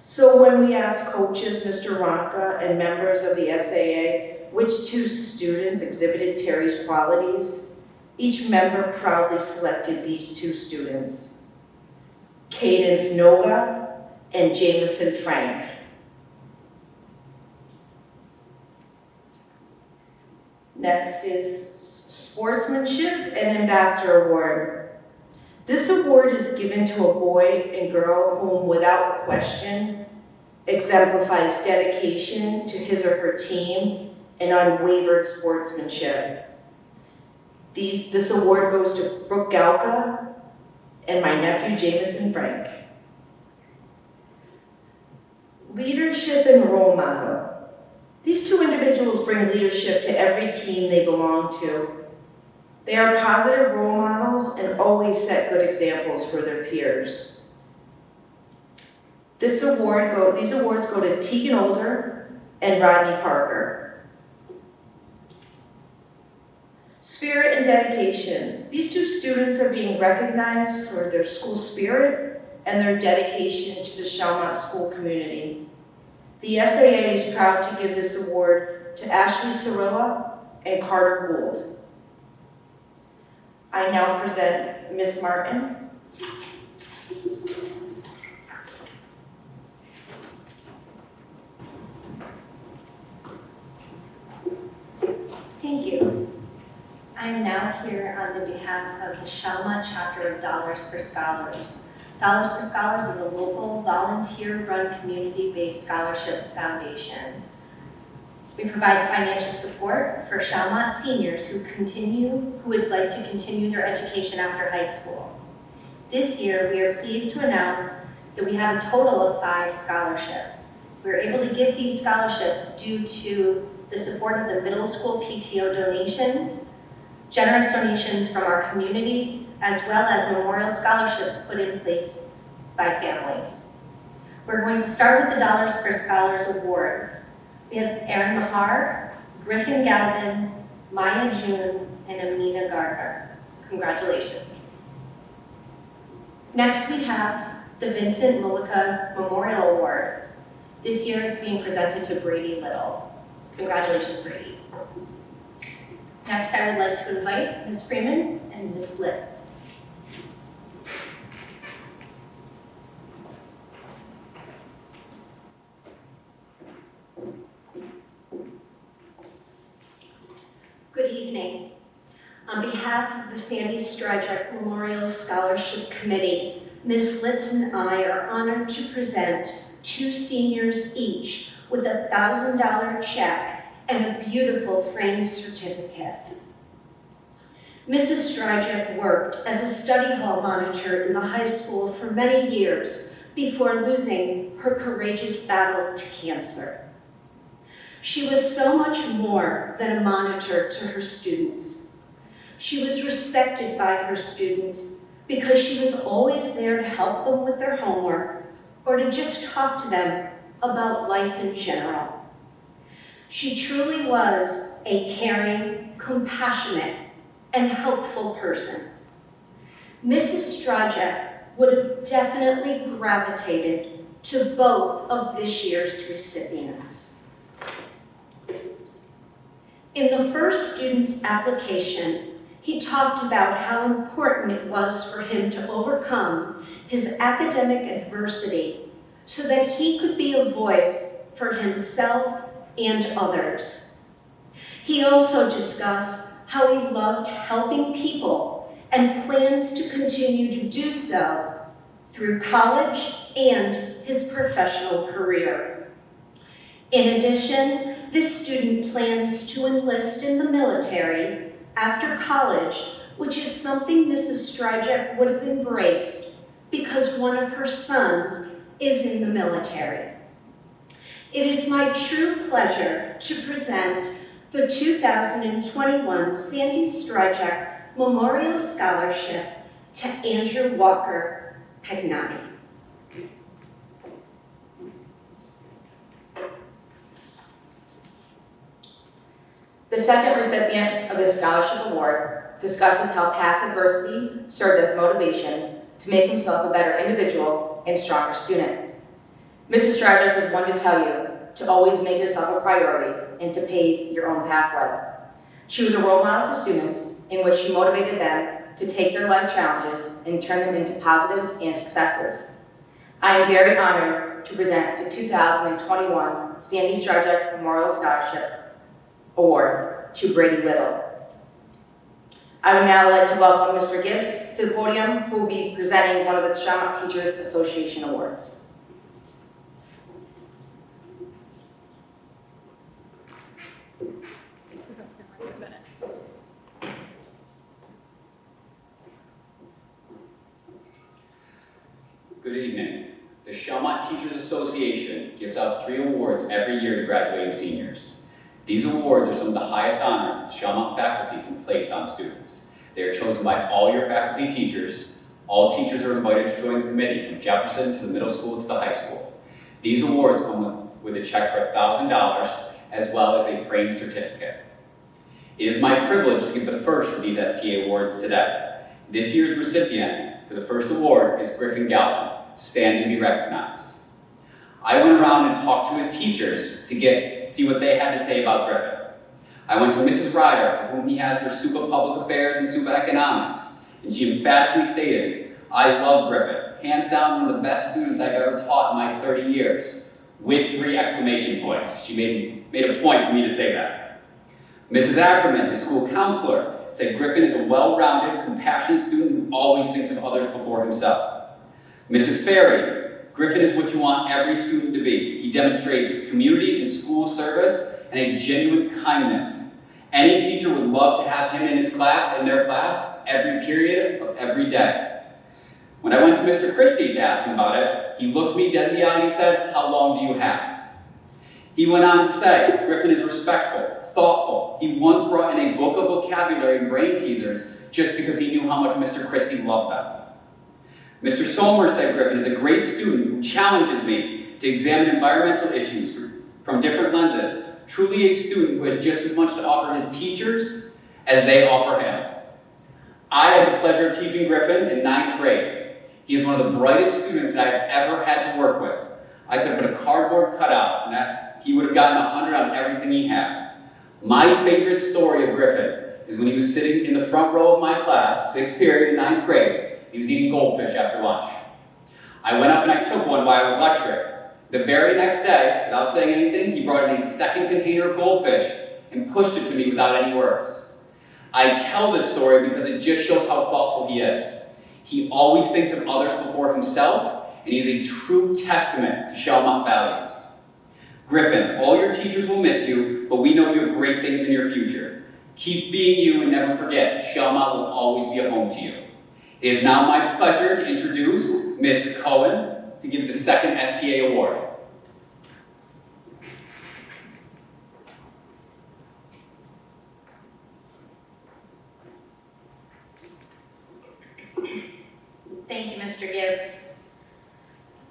So when we asked coaches, Mr. Ronka, and members of the SAA, which 2 students exhibited Terry's qualities, each member proudly selected these 2 students: Cadence Nova and Jameson Frank. Next is Sportsmanship and Ambassador Award. This award is given to a boy and girl whom, without question, exemplifies dedication to his or her team and unwavered sportsmanship. This award goes to Brooke Galka and my nephew, Jameson Frank. Leadership and role model. These 2 individuals bring leadership to every team they belong to. They are positive role models and always set good examples for their peers. These awards go to Tegan Older and Rodney Parker. Spirit and dedication. These 2 students are being recognized for their school spirit and their dedication to the Shellmont school community. The SAA is proud to give this award to Ashley Cirilla and Carter Gould. I now present Ms. Martin. Thank you. I am now here on the behalf of the Shellmont chapter of Dollars for Scholars. Dollars for Scholars is a local, volunteer-run, community-based scholarship foundation. We provide financial support for Shellmont seniors who would like to continue their education after high school. This year, we are pleased to announce that we have a total of 5 scholarships. We're able to give these scholarships due to the support of the middle school PTO donations, generous donations from our community, as well as memorial scholarships put in place by families. We're going to start with the Dollars for Scholars Awards. We have Erin Mahar, Griffin Galvin, Maya June, and Amina Gardner. Congratulations. Next we have the Vincent Mullica Memorial Award. This year it's being presented to Brady Little. Congratulations, Brady. Next I would like to invite Ms. Freeman and Ms. Litz. Good evening. On behalf of the Sandy Stryjek Memorial Scholarship Committee, Ms. Litz and I are honored to present 2 seniors each with a $1,000 check and a beautiful framed certificate. Mrs. Stryjek worked as a study hall monitor in the high school for many years before losing her courageous battle to cancer. She was so much more than a monitor to her students. She was respected by her students because she was always there to help them with their homework or to just talk to them about life in general. She truly was a caring, compassionate, and helpful person. Mrs. Strajek would have definitely gravitated to both of this year's recipients. In the first student's application, he talked about how important it was for him to overcome his academic adversity so that he could be a voice for himself and others. He also discussed how he loved helping people and plans to continue to do so through college and his professional career. In addition, this student plans to enlist in the military after college, which is something Mrs. Strajek would have embraced because one of her sons is in the military. It is my true pleasure to present the 2021 Sandy Strajek Memorial Scholarship to Andrew Walker Pagnani. The second recipient of this scholarship award discusses how past adversity served as motivation to make himself a better individual and stronger student. Mrs. Strajek was one to tell you to always make yourself a priority and to pave your own pathway. She was a role model to students in which she motivated them to take their life challenges and turn them into positives and successes. I am very honored to present the 2021 Sandy Strajek Memorial Scholarship Award to Brady Little. I would now like to welcome Mr. Gibbs to the podium, who will be presenting one of the Shawmut Teachers Association Awards. Good evening. The Shawmut Teachers Association gives out 3 awards every year to graduating seniors. These awards are some of the highest honors that the Shawmut faculty can place on students. They are chosen by all your faculty teachers. All teachers are invited to join the committee from Jefferson to the middle school to the high school. These awards come with a check for $1,000 as well as a framed certificate. It is my privilege to give the first of these STA awards today. This year's recipient for the first award is Griffin Galvin. Stand and be recognized. I went around and talked to his teachers to see what they had to say about Griffin. I went to Mrs. Ryder, whom he has for SUPA Public Affairs and SUPA Economics, and she emphatically stated, "I love Griffin, hands down one of the best students I've ever taught in my 30 years, with 3 exclamation points. She made a point for me to say that. Mrs. Ackerman, his school counselor, said Griffin is a well-rounded, compassionate student who always thinks of others before himself. Mrs. Ferry, Griffin is what you want every student to be. He demonstrates community and school service and a genuine kindness. Any teacher would love to have him in their class every period of every day." When I went to Mr. Christie to ask him about it, he looked me dead in the eye and he said, "How long do you have?" He went on to say, Griffin is respectful, thoughtful. He once brought in a book of vocabulary and brain teasers just because he knew how much Mr. Christie loved them. Mr. Somers said Griffin is a great student who challenges me to examine environmental issues from different lenses, truly a student who has just as much to offer his teachers as they offer him. I had the pleasure of teaching Griffin in 9th grade. He is one of the brightest students that I've ever had to work with. I could have put a cardboard cutout and he would have gotten 100 on everything he had. My favorite story of Griffin is when he was sitting in the front row of my class, 6th period in 9th grade. He was eating goldfish after lunch. I went up and I took one while I was lecturing. The very next day, without saying anything, he brought in a second container of goldfish and pushed it to me without any words. I tell this story because it just shows how thoughtful he is. He always thinks of others before himself, and he's a true testament to Shawmut values. Griffin, all your teachers will miss you, but we know you have great things in your future. Keep being you and never forget, Shawmut will always be a home to you. It is now my pleasure to introduce Ms. Cohen to give the second STA award. Mr. Gibbs.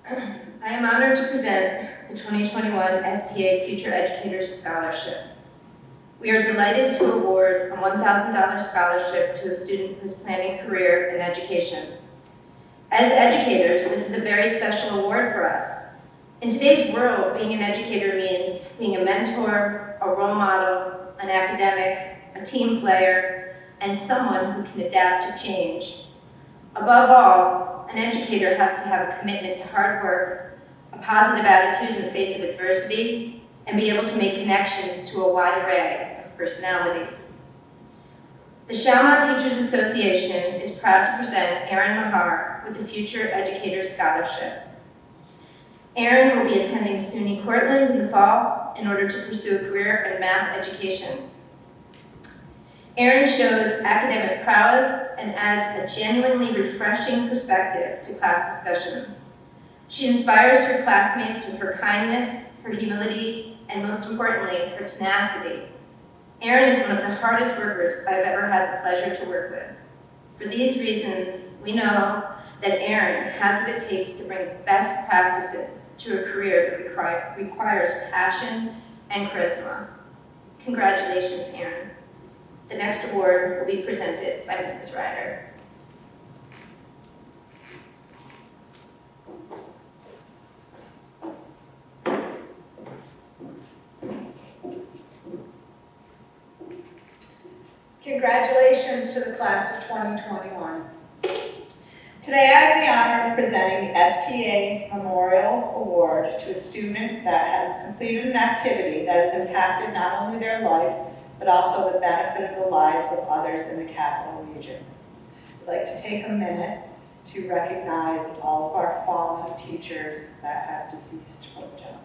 I am honored to present the 2021 STA Future Educators Scholarship. We are delighted to award a $1,000 scholarship to a student who is planning a career in education. As educators, this is a very special award for us. In today's world, being an educator means being a mentor, a role model, an academic, a team player, and someone who can adapt to change. Above all, an educator has to have a commitment to hard work, a positive attitude in the face of adversity, and be able to make connections to a wide array of personalities. The Shalmont Teachers Association is proud to present Erin Mahar with the Future Educators Scholarship. Erin will be attending SUNY Cortland in the fall in order to pursue a career in math education. Erin shows academic prowess and adds a genuinely refreshing perspective to class discussions. She inspires her classmates with her kindness, her humility, and most importantly, her tenacity. Erin is one of the hardest workers I've ever had the pleasure to work with. For these reasons, we know that Erin has what it takes to bring best practices to a career that requires passion and charisma. Congratulations, Erin. The next award will be presented by Mrs. Ryder. Congratulations to the class of 2021. Today I have the honor of presenting the STA Memorial Award to a student that has completed an activity that has impacted not only their life, but also the benefit of the lives of others in the Capital Region. I'd like to take a minute to recognize all of our fallen teachers that have deceased from the job.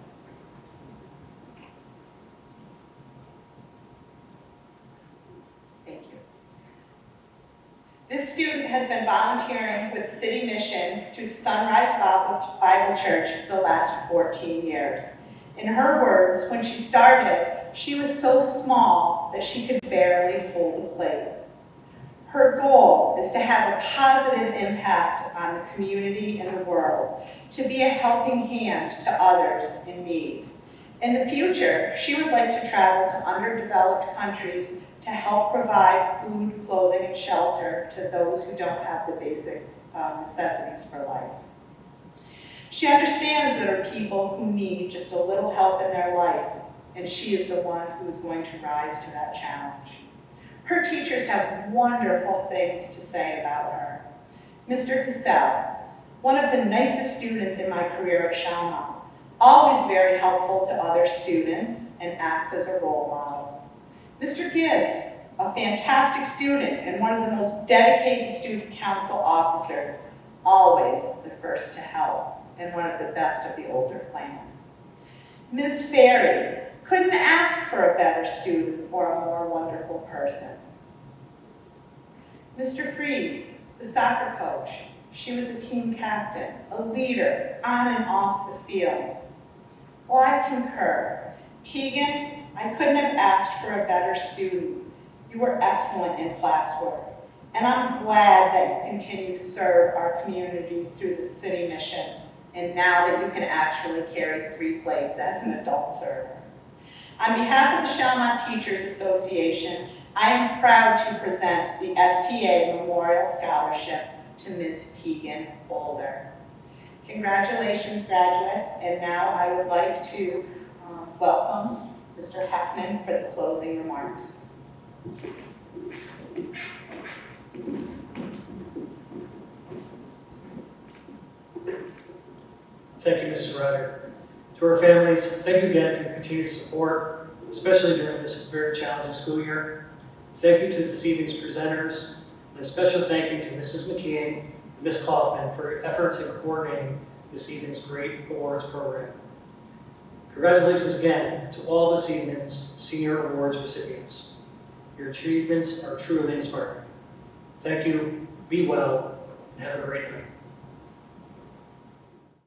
Thank you. This student has been volunteering with the City Mission through the Sunrise Bible Church for the last 14 years. In her words, when she started, she was so small that she could barely hold a plate. Her goal is to have a positive impact on the community and the world, to be a helping hand to others in need. In the future, she would like to travel to underdeveloped countries to help provide food, clothing, and shelter to those who don't have the basic necessities for life. She understands that there are people who need just a little help in their life, and she is the one who is going to rise to that challenge. Her teachers have wonderful things to say about her. Mr. Cassell, one of the nicest students in my career at Shalmont, always very helpful to other students and acts as a role model. Mr. Gibbs, a fantastic student and one of the most dedicated student council officers, always the first to help and one of the best of the older clan. Ms. Ferry couldn't ask for a better student or a more wonderful person. Mr. Fries, the soccer coach, she was a team captain, a leader on and off the field. Well, I concur. Tegan, I couldn't have asked for a better student. You were excellent in classwork, and I'm glad that you continue to serve our community through the City Mission, and now that you can actually carry 3 plates as an adult server. On behalf of the Shalmont Teachers Association, I am proud to present the STA Memorial Scholarship to Ms. Tegan Boulder. Congratulations, graduates, and now I would like to welcome Mr. Heckman for the closing remarks. Thank you, Mrs. Ryder. To our families, thank you again for your continued support, especially during this very challenging school year. Thank you to this evening's presenters, and a special thank you to Mrs. McKeon and Ms. Kaufman for your efforts in coordinating this evening's great awards program. Congratulations again to all this evening's senior awards recipients. Your achievements are truly inspiring. Thank you, be well, and have a great night.